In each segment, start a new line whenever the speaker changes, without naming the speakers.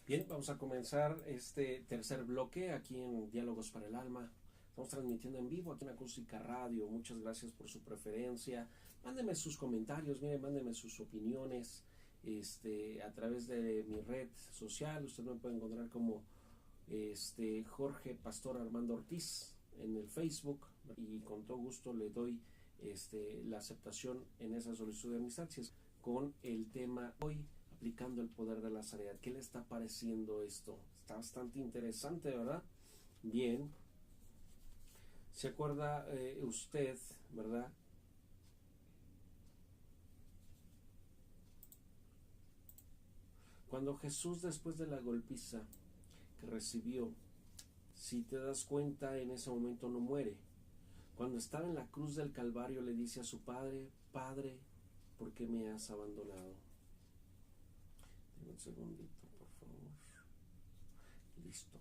Bien, vamos a comenzar este tercer bloque aquí en Diálogos para el Alma. Estamos transmitiendo en vivo aquí en Acústica Radio. Muchas gracias por su preferencia. Mándeme sus comentarios, miren, mándeme sus opiniones a través de mi red social. Usted me puede encontrar como Jorge Pastor Armando Ortiz en el Facebook y con todo gusto le doy la aceptación en esa solicitud de amistad. Si es con el tema hoy, aplicando el poder de la sanidad. ¿Qué le está pareciendo esto? Está bastante interesante, ¿verdad? Bien. ¿Se acuerda usted, verdad? Cuando Jesús, después de la golpiza que recibió, si te das cuenta, en ese momento no muere. Cuando estaba en la cruz del Calvario le dice a su Padre: Padre, ¿por qué me has abandonado? Deme un segundito, por favor. Listo.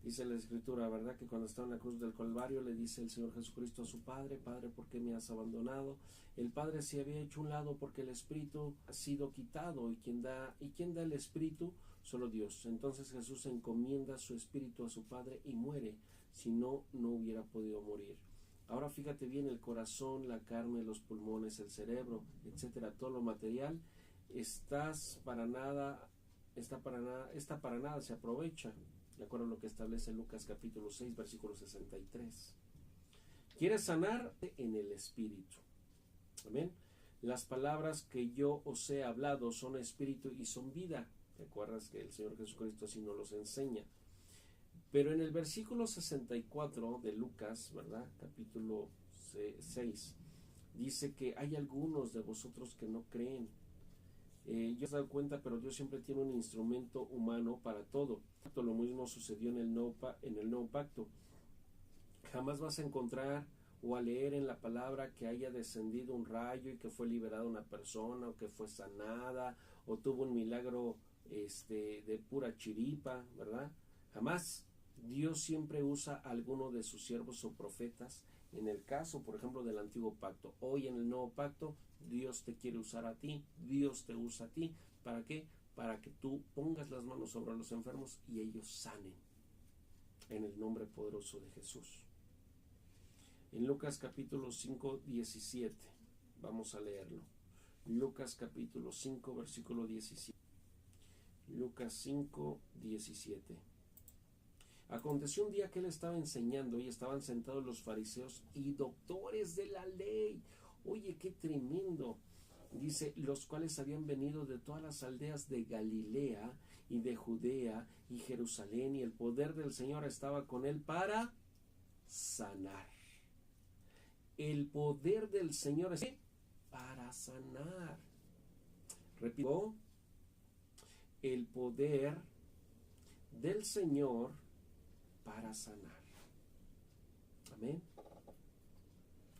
Dice la Escritura, ¿verdad? Que cuando estaba en la cruz del Calvario le dice el Señor Jesucristo a su Padre: Padre, ¿por qué me has abandonado? El Padre se había hecho un lado porque el Espíritu ha sido quitado, y quién da el Espíritu, solo Dios. Entonces Jesús encomienda su Espíritu a su Padre y muere. Si no, no hubiera podido morir. Ahora fíjate bien, el corazón, la carne, los pulmones, el cerebro, etcétera, todo lo material, esta para nada se aprovecha, de acuerdo a lo que establece Lucas capítulo 6, versículo 63. ¿Quieres sanar? En el Espíritu. Amén. Las palabras que yo os he hablado son espíritu y son vida. ¿Te acuerdas que el Señor Jesucristo así nos los enseña? Pero en el versículo 64 de Lucas, ¿verdad? Capítulo 6, dice que hay algunos de vosotros que no creen. Yo se he dado cuenta, pero Dios siempre tiene un instrumento humano para todo. Lo mismo sucedió en el nuevo pacto. Jamás vas a encontrar o a leer en la palabra que haya descendido un rayo y que fue liberada una persona, o que fue sanada, o tuvo un milagro de pura chiripa, ¿verdad? Jamás. Dios siempre usa a alguno de sus siervos o profetas. En el caso, por ejemplo, del antiguo pacto. Hoy en el nuevo pacto, Dios te quiere usar a ti. Dios te usa a ti. ¿Para qué? Para que tú pongas las manos sobre los enfermos y ellos sanen. En el nombre poderoso de Jesús. En Lucas capítulo 5, 17. Vamos a leerlo. Lucas capítulo 5, versículo 17. Lucas 5, 17. Aconteció un día que él estaba enseñando y estaban sentados los fariseos y doctores de la ley. Oye, qué tremendo. Dice, los cuales habían venido de todas las aldeas de Galilea y de Judea y Jerusalén, y el poder del Señor estaba con él para sanar. El poder del Señor es para sanar. Repito, el poder del Señor para sanar. Amén.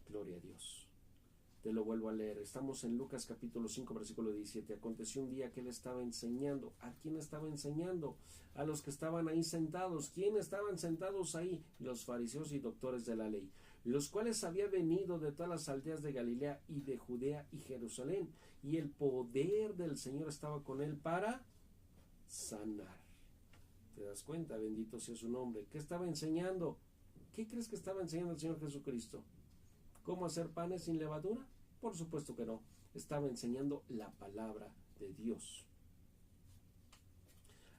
Gloria a Dios. Te lo vuelvo a leer. Estamos en Lucas capítulo 5, versículo 17. Aconteció un día que él estaba enseñando. ¿A quién estaba enseñando? A los que estaban ahí sentados. ¿Quién estaban sentados ahí? Los fariseos y doctores de la ley, los cuales había venido de todas las aldeas de Galilea y de Judea y Jerusalén. Y el poder del Señor estaba con él para sanar. ¿Te das cuenta? Bendito sea su nombre. ¿Qué estaba enseñando? ¿Qué crees que estaba enseñando el Señor Jesucristo? ¿Cómo hacer panes sin levadura? Por supuesto que no. Estaba enseñando la palabra de Dios.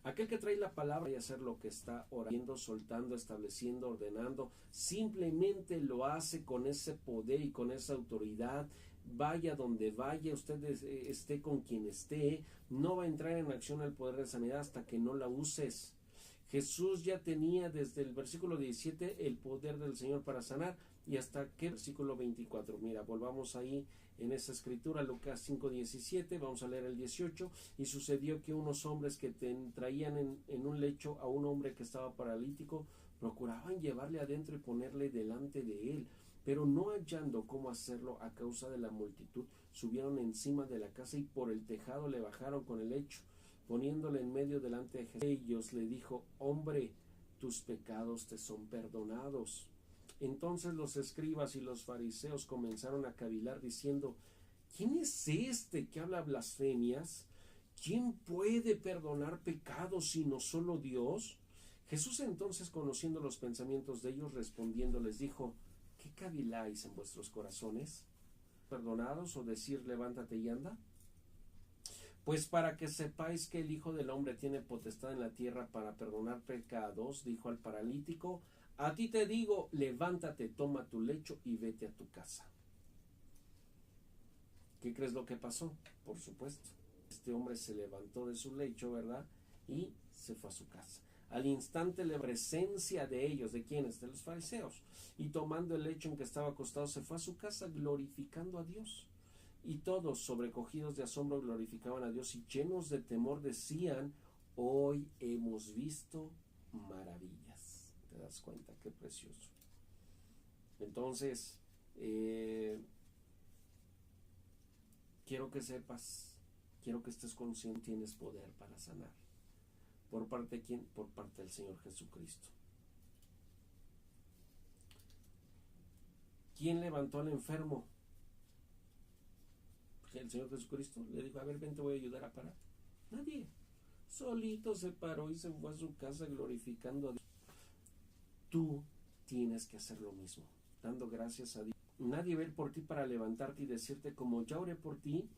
Aquel que trae la palabra y hacer lo que está orando, soltando, estableciendo, ordenando, simplemente lo hace con ese poder y con esa autoridad. Vaya donde vaya, usted esté con quien esté, no va a entrar en acción el poder de sanidad hasta que no la uses. Jesús ya tenía desde el versículo 17 el poder del Señor para sanar. ¿Y hasta qué versículo 24? Mira, volvamos ahí en esa escritura, Lucas 5, 17, vamos a leer el 18. Y sucedió que unos hombres que traían en un lecho a un hombre que estaba paralítico, procuraban llevarle adentro y ponerle delante de él. Pero no hallando cómo hacerlo a causa de la multitud, subieron encima de la casa y por el tejado le bajaron con el lecho. Poniéndole en medio delante de Jesús, ellos le dijo: hombre, tus pecados te son perdonados. Entonces los escribas y los fariseos comenzaron a cavilar diciendo: ¿quién es este que habla blasfemias? ¿quién puede perdonar pecados sino solo Dios? Jesús entonces, conociendo los pensamientos de ellos, respondiendo les dijo: ¿qué caviláis en vuestros corazones? ¿Perdonados o decir levántate y anda? Pues para que sepáis que el Hijo del Hombre tiene potestad en la tierra para perdonar pecados, dijo al paralítico: a ti te digo, levántate, toma tu lecho y vete a tu casa. ¿Qué crees lo que pasó? Por supuesto, este hombre se levantó de su lecho, ¿verdad? Y se fue a su casa. Al instante la presencia de ellos, ¿de quiénes? De los fariseos. Y tomando el lecho en que estaba acostado, se fue a su casa glorificando a Dios. Y todos, sobrecogidos de asombro, glorificaban a Dios y llenos de temor decían: hoy hemos visto maravillas. ¿Te das cuenta? Qué precioso. Entonces, quiero que sepas, quiero que estés consciente, tienes poder para sanar. ¿Por parte de quién? Por parte del Señor Jesucristo. ¿Quién levantó al enfermo? El Señor Jesucristo le dijo: a ver, ven, te voy a ayudar a parar. Nadie. Solito se paró y se fue a su casa glorificando a Dios. Tú tienes que hacer lo mismo, dando gracias a Dios. Nadie va a ir por ti para levantarte y decirte: como ya oré por ti,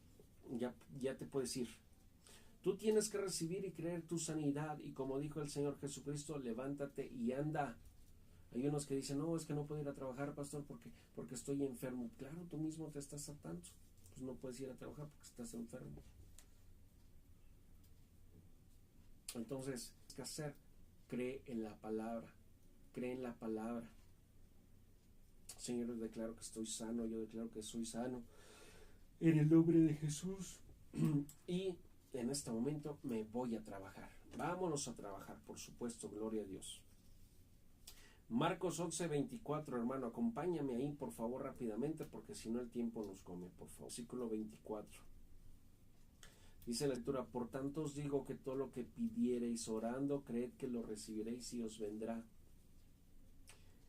ya te puedes ir. Tú tienes que recibir y creer tu sanidad, y como dijo el Señor Jesucristo, levántate y anda. Hay unos que dicen: no, es que no puedo ir a trabajar, pastor, porque estoy enfermo. Claro, tú mismo te estás atando. Pues no puedes ir a trabajar porque estás enfermo. Entonces, ¿qué hacer? Cree en la palabra. Cree en la palabra. Señor, yo declaro que estoy sano, yo declaro que soy sano en el nombre de Jesús. Y en este momento me voy a trabajar. Vámonos a trabajar, por supuesto, gloria a Dios. Marcos 11:24, hermano, acompáñame ahí, por favor, rápidamente, porque si no el tiempo nos come, por favor. Versículo 24. Dice la Escritura: por tanto os digo que todo lo que pidiereis orando, creed que lo recibiréis y os vendrá.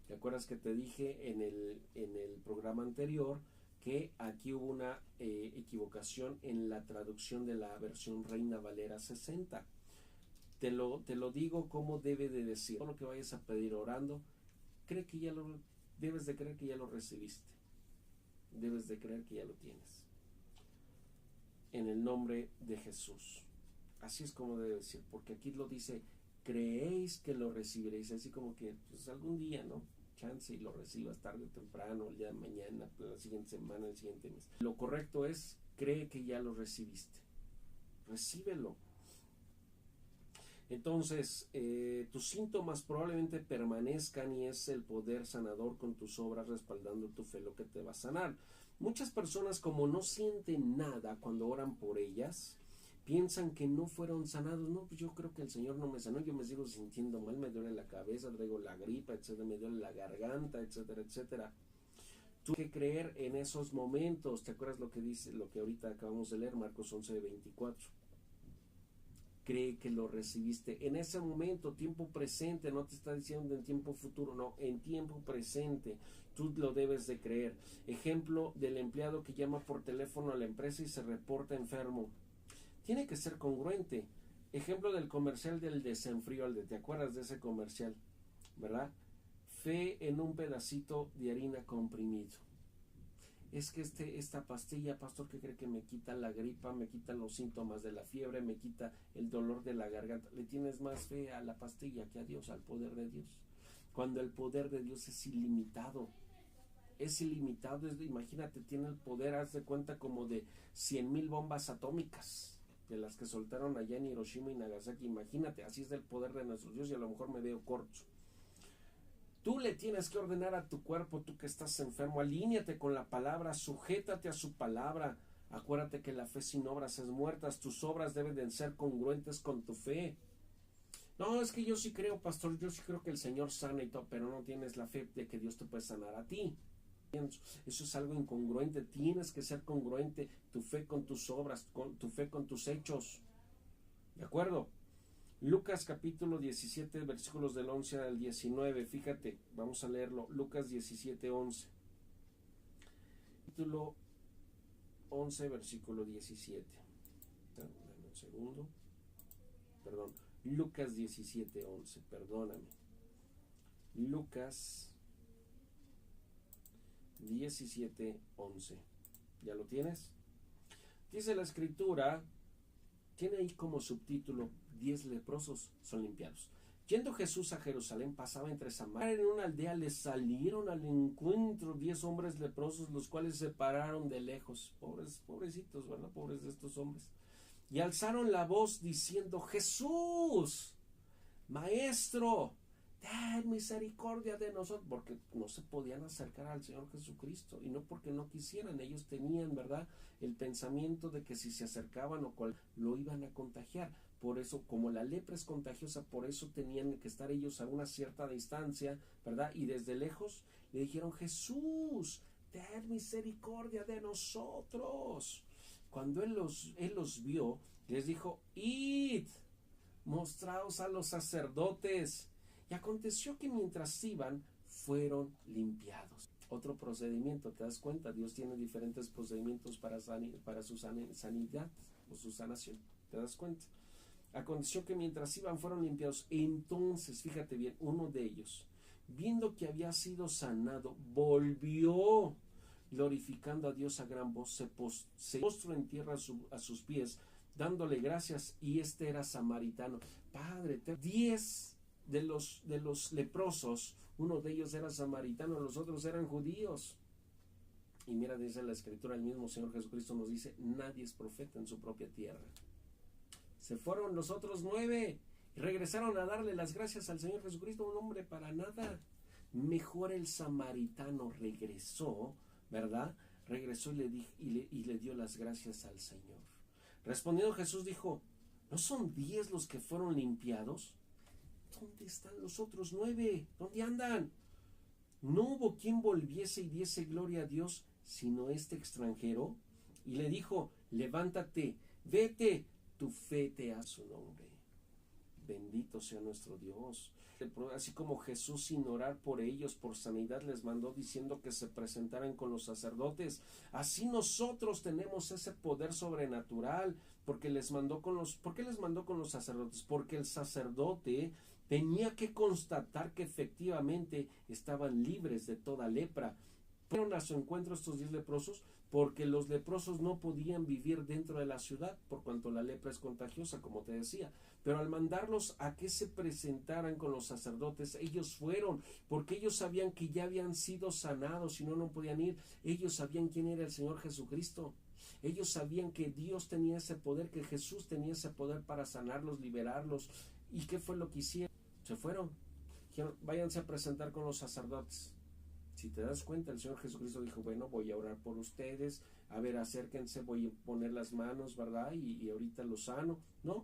¿Te acuerdas que te dije en el programa anterior que aquí hubo una equivocación en la traducción de la versión Reina Valera 60? Te lo digo como debe de decir. Todo lo que vayas a pedir orando, debes de creer que ya lo recibiste. Debes de creer que ya lo tienes. En el nombre de Jesús. Así es como debe decir, porque aquí lo dice: creéis que lo recibiréis. Así como que pues algún día, ¿no? Chance y lo recibas tarde o temprano, el día de mañana, la siguiente semana, el siguiente mes. Lo correcto es: cree que ya lo recibiste. Recíbelo. Entonces, tus síntomas probablemente permanezcan, y es el poder sanador con tus obras respaldando tu fe lo que te va a sanar. Muchas personas, como no sienten nada cuando oran por ellas, piensan que no fueron sanados. No, pues yo creo que el Señor no me sanó, yo me sigo sintiendo mal, me duele la cabeza, traigo la gripa, etcétera, me duele la garganta, etcétera, etcétera. Tú tienes que creer en esos momentos. ¿Te acuerdas lo que dice, lo que ahorita acabamos de leer, Marcos 11:24? Cree que lo recibiste en ese momento, tiempo presente. No te está diciendo en tiempo futuro, no, en tiempo presente. Tú lo debes de creer. Ejemplo del empleado que llama por teléfono a la empresa y se reporta enfermo. Tiene que ser congruente. Ejemplo del comercial del desenfrío. ¿Te acuerdas de ese comercial? ¿Verdad? Fe en un pedacito de harina comprimido. Es que esta pastilla, pastor, ¿qué cree que me quita la gripa, me quita los síntomas de la fiebre, me quita el dolor de la garganta? Le tienes más fe a la pastilla que a Dios, al poder de Dios. Cuando el poder de Dios es ilimitado. Es ilimitado, imagínate, tiene el poder, haz de cuenta, como de 100,000 bombas atómicas, de las que soltaron allá en Hiroshima y Nagasaki. Imagínate, así es el poder de nuestro Dios, y a lo mejor me veo corto. Tú le tienes que ordenar a tu cuerpo, tú que estás enfermo, alíñate con la palabra, sujétate a su palabra. Acuérdate que la fe sin obras es muerta. Tus obras deben de ser congruentes con tu fe. No, es que yo sí creo, pastor, yo sí creo que el Señor sana y todo, pero no tienes la fe de que Dios te puede sanar a ti. Eso es algo incongruente. Tienes que ser congruente, tu fe con tus obras, tu fe con tus hechos. ¿De acuerdo? Lucas capítulo 17, versículos del 11 al 19, fíjate, vamos a leerlo. Lucas 17, 11. Capítulo 11, versículo 17. Dame un segundo, perdón, Lucas 17:11, perdóname. Lucas 17:11. ¿Ya lo tienes? Dice la escritura, tiene ahí como subtítulo, 10 leprosos son limpiados. Yendo Jesús a Jerusalén, pasaba entre Samaria. En una aldea le salieron al encuentro 10 hombres leprosos, los cuales se pararon de lejos. Pobrecitos, ¿verdad? Pobres de estos hombres. Y alzaron la voz diciendo, Jesús, Maestro, ten misericordia de nosotros, porque no se podían acercar al Señor Jesucristo, y no porque no quisieran, ellos tenían, ¿verdad?, el pensamiento de que si se acercaban o cual lo iban a contagiar. Por eso, como la lepra es contagiosa, por eso tenían que estar ellos a una cierta distancia, ¿verdad? Y desde lejos le dijeron, Jesús, ten misericordia de nosotros. Cuando él los vio, les dijo, id, mostraos a los sacerdotes. Y aconteció que mientras iban, fueron limpiados. Otro procedimiento, ¿te das cuenta? Dios tiene diferentes procedimientos para su sanidad o su sanación. ¿Te das cuenta? Aconteció que mientras iban, fueron limpiados. Entonces, fíjate bien, uno de ellos, viendo que había sido sanado, volvió, glorificando a Dios a gran voz, se postró en tierra a sus pies, dándole gracias, y este era samaritano. Padre, 10 de los leprosos, uno de ellos era samaritano, los otros eran judíos. Y mira, dice la escritura, el mismo Señor Jesucristo nos dice, nadie es profeta en su propia tierra. Se fueron los otros 9 y regresaron a darle las gracias al Señor Jesucristo. Un hombre para nada. Mejor el samaritano regresó, ¿verdad? Regresó y le dio las gracias al Señor. Respondiendo Jesús dijo, ¿no son 10 los que fueron limpiados? ¿Dónde están los otros 9? ¿Dónde andan? No hubo quien volviese y diese gloria a Dios, sino este extranjero. Y le dijo, levántate, vete, tu fe te ha su nombre. Bendito sea nuestro Dios. Así como Jesús, sin orar por ellos, por sanidad, les mandó diciendo que se presentaran con los sacerdotes, así nosotros tenemos ese poder sobrenatural, porque les mandó con los, ¿por qué les mandó con los sacerdotes? Porque el sacerdote tenía que constatar que efectivamente estaban libres de toda lepra. Fueron a su encuentro estos 10 leprosos, porque los leprosos no podían vivir dentro de la ciudad, por cuanto la lepra es contagiosa, como te decía. Pero al mandarlos a que se presentaran con los sacerdotes, ellos fueron, porque ellos sabían que ya habían sido sanados y no podían ir. Ellos sabían quién era el Señor Jesucristo. Ellos sabían que Dios tenía ese poder, que Jesús tenía ese poder para sanarlos, liberarlos. ¿Y qué fue lo que hicieron? Se fueron. Dijeron, váyanse a presentar con los sacerdotes. Si te das cuenta, el Señor Jesucristo dijo, bueno, voy a orar por ustedes, a ver, acérquense, voy a poner las manos, ¿verdad? Y ahorita los sano. No,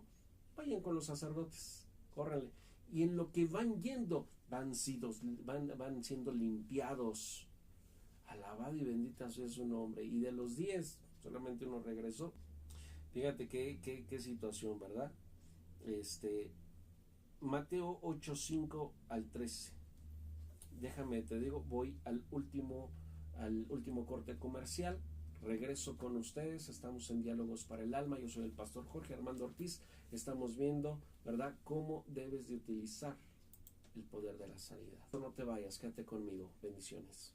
vayan con los sacerdotes, córranle. Y en lo que van yendo, van siendo limpiados. Alabado y bendito sea su nombre. Y de los 10, solamente uno regresó. Fíjate qué situación, ¿verdad? Mateo 8:5 al 13. Déjame, te digo, voy al último corte comercial. Regreso con ustedes. Estamos en Diálogos para el Alma. Yo soy el pastor Jorge Armando Ortiz. Estamos viendo, ¿verdad?, cómo debes de utilizar el poder de la sanidad. No te vayas, quédate conmigo. Bendiciones.